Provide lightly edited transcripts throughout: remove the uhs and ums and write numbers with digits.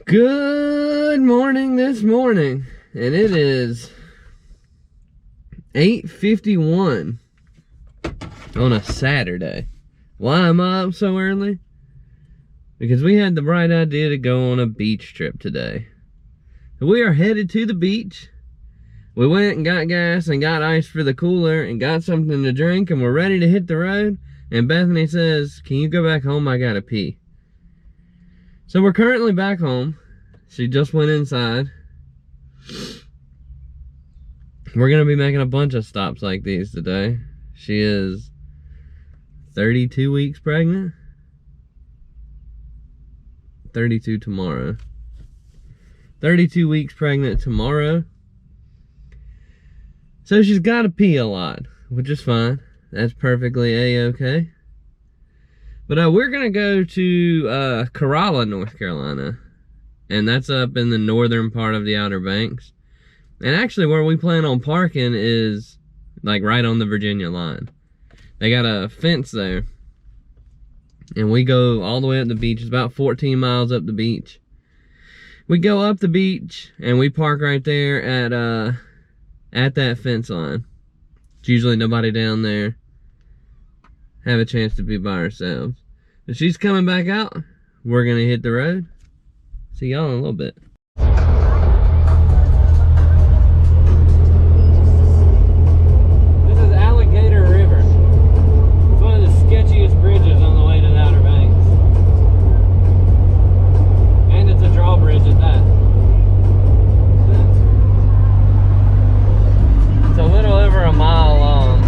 Good morning this morning, and it is 8:51 on a Saturday. Why am I up so early? Because we had the bright idea to go on a beach trip today. So we are headed to the beach. We went and got gas and got ice for the cooler and got something to drink, and we're ready to hit the road. And Bethany says, "Can you go back home? I gotta pee." So we're currently back home. She just went inside. We're gonna be making a bunch of stops like these today. She is 32 weeks pregnant. 32 tomorrow. 32 weeks pregnant tomorrow. So she's gotta pee a lot, which is fine. That's perfectly a-okay. But we're gonna go to Corolla, North Carolina. And that's up in the northern part of the Outer Banks. And actually where we plan on parking is like right on the Virginia line. They got a fence there. And we go all the way up the beach. It's about 14 miles up the beach. We go up the beach and we park right there at that fence line. It's usually nobody down there. Have a chance to be by ourselves. If she's coming back out, we're gonna hit the road. See y'all in a little bit. This is Alligator River. It's one of the sketchiest bridges on the way to the Outer Banks. And it's a drawbridge at that. It's a little over a mile long.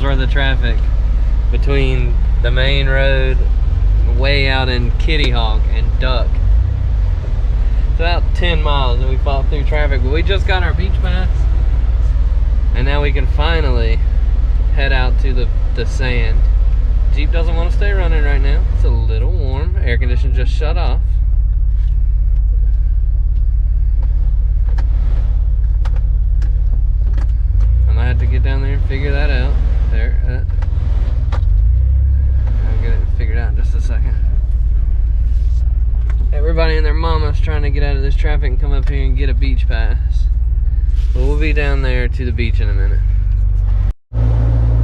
Worth of traffic between the main road way out in Kitty Hawk and Duck. It's about 10 miles that we fought through traffic, but we just got our beach pass and now we can finally head out to the sand. Jeep doesn't want to stay running right now. It's a little warm. Air conditioner just shut off. I might have to get down there and figure that out. There, I'll get it figured out in just a second. Everybody and their mama's trying to get out of this traffic and come up here and get a beach pass. But we'll be down there to the beach in a minute.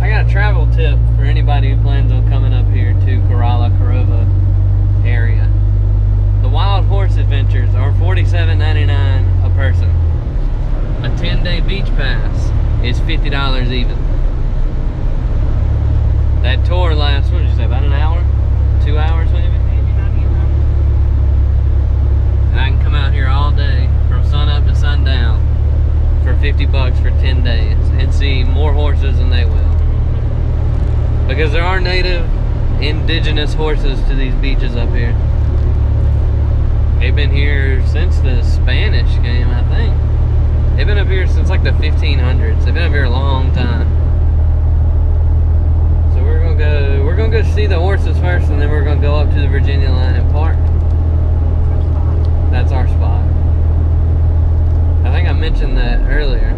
I got a travel tip for anybody who plans on coming up here to Corova area. The Wild Horse Adventures are $47.99 a person. A 10-day beach pass is $50 even. That tour lasts, what did you say, about an hour? 2 hours maybe? Maybe not even. And I can come out here all day from sun up to sundown for $50 for 10 days and see more horses than they will. Because there are native indigenous horses to these beaches up here. They've been here since the Spanish came, I think. They've been up here since like the 1500s. They've been up here a long time. So we're gonna go see the horses first, and then we're gonna go up to the Virginia line and park. That's our spot. I think I mentioned that earlier,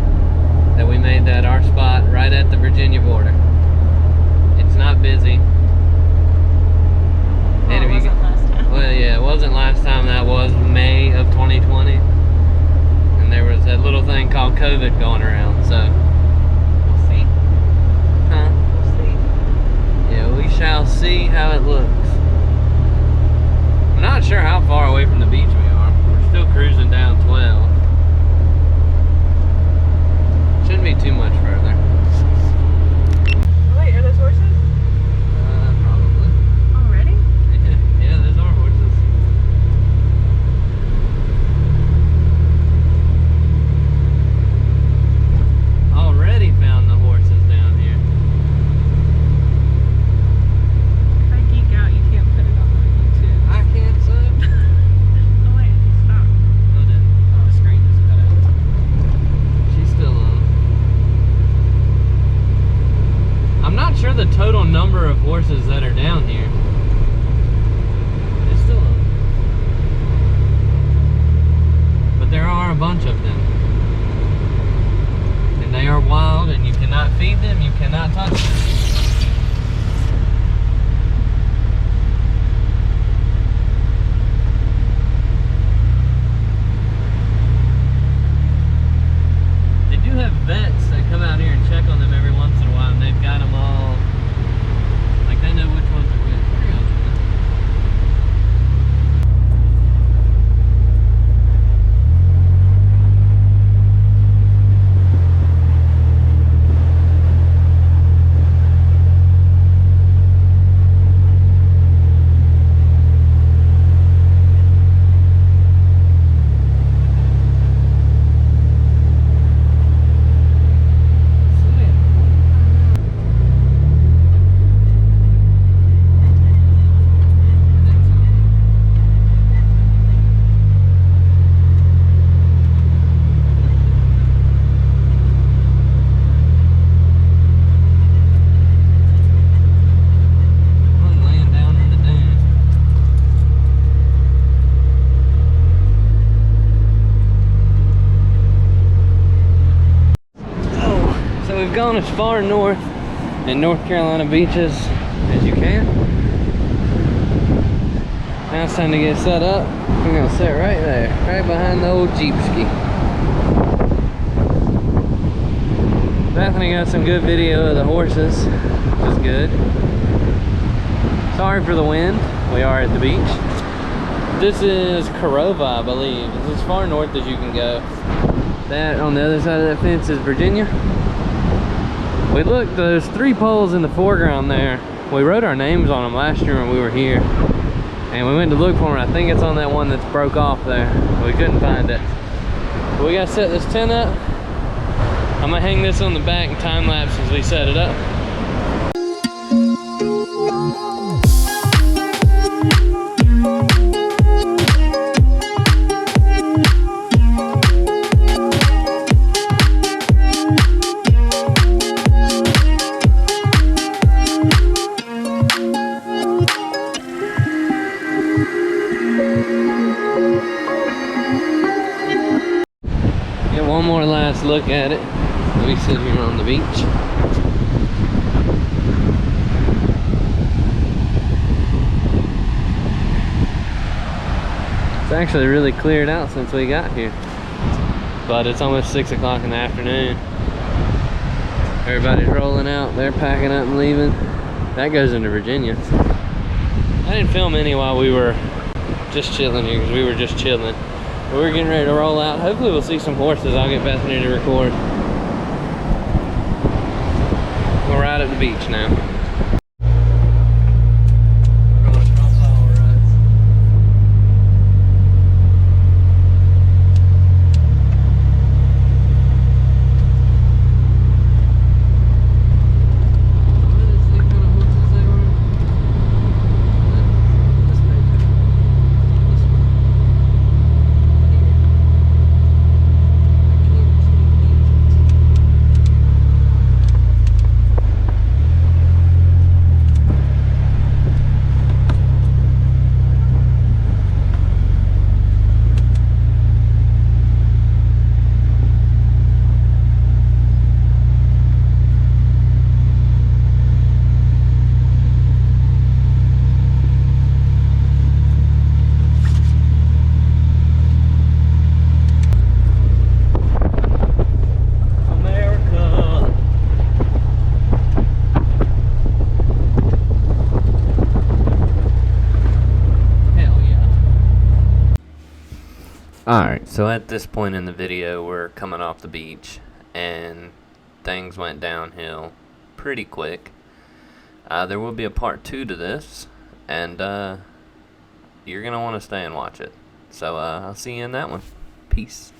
that we made that our spot right at the Virginia border. It's not busy. Well, And it wasn't last time. Well, yeah, it wasn't last time. That was May of 2020. And there was that little thing called COVID going around, so. We'll see. Huh? We'll see. Yeah, we shall see how it looks. I'm not sure how far away from the beach we are. We're still cruising down 12. Shouldn't be too much further. Wait, are those horses? Probably. Already? Yeah, those are horses. Already found the horses down here. If I geek out, you can't put it on YouTube. I can't say. Oh wait, stop. Oh, the screen just cut out. She's still on. I'm not sure the total number of horses that are down here. It's still on. But there are a bunch of them. And they are wild, and you cannot feed them, you cannot touch them. They do have vets that come out here and check on them every once in a while, and they've got them all, like they know which ones are which. There you go. Laying down in the dune. Oh, so we've gone as far north in North Carolina beaches as you can. Now it's time to get set up. We're gonna sit right there, right behind the old Jeepski. Bethany got some good video of the horses, which is good. Sorry for the wind. We are at the beach. This is Corova, I believe. It's as far north as you can go. That on the other side of that fence is Virginia. We looked, those 3 poles in the foreground there. We wrote our names on them last year when we were here. And we went to look for them. I think it's on that one that's broke off there. We couldn't find it. But we gotta set this tent up. I'm gonna hang this on the back and time lapse as we set it up. Get one more last look at it. We sit here on the beach. It's actually really cleared out since we got here, but it's almost 6 o'clock in the afternoon. Everybody's rolling out. They're packing up and leaving. That goes into Virginia. I didn't film any while we were just chilling here because we were just chilling. But we're getting ready to roll out. Hopefully we'll see some horses. I'll get Bethany to record. We'll ride at the beach now. Alright, so at this point in the video, we're coming off the beach, and things went downhill pretty quick. There will be a part 2 to this, and you're going to want to stay and watch it. So I'll see you in that one. Peace.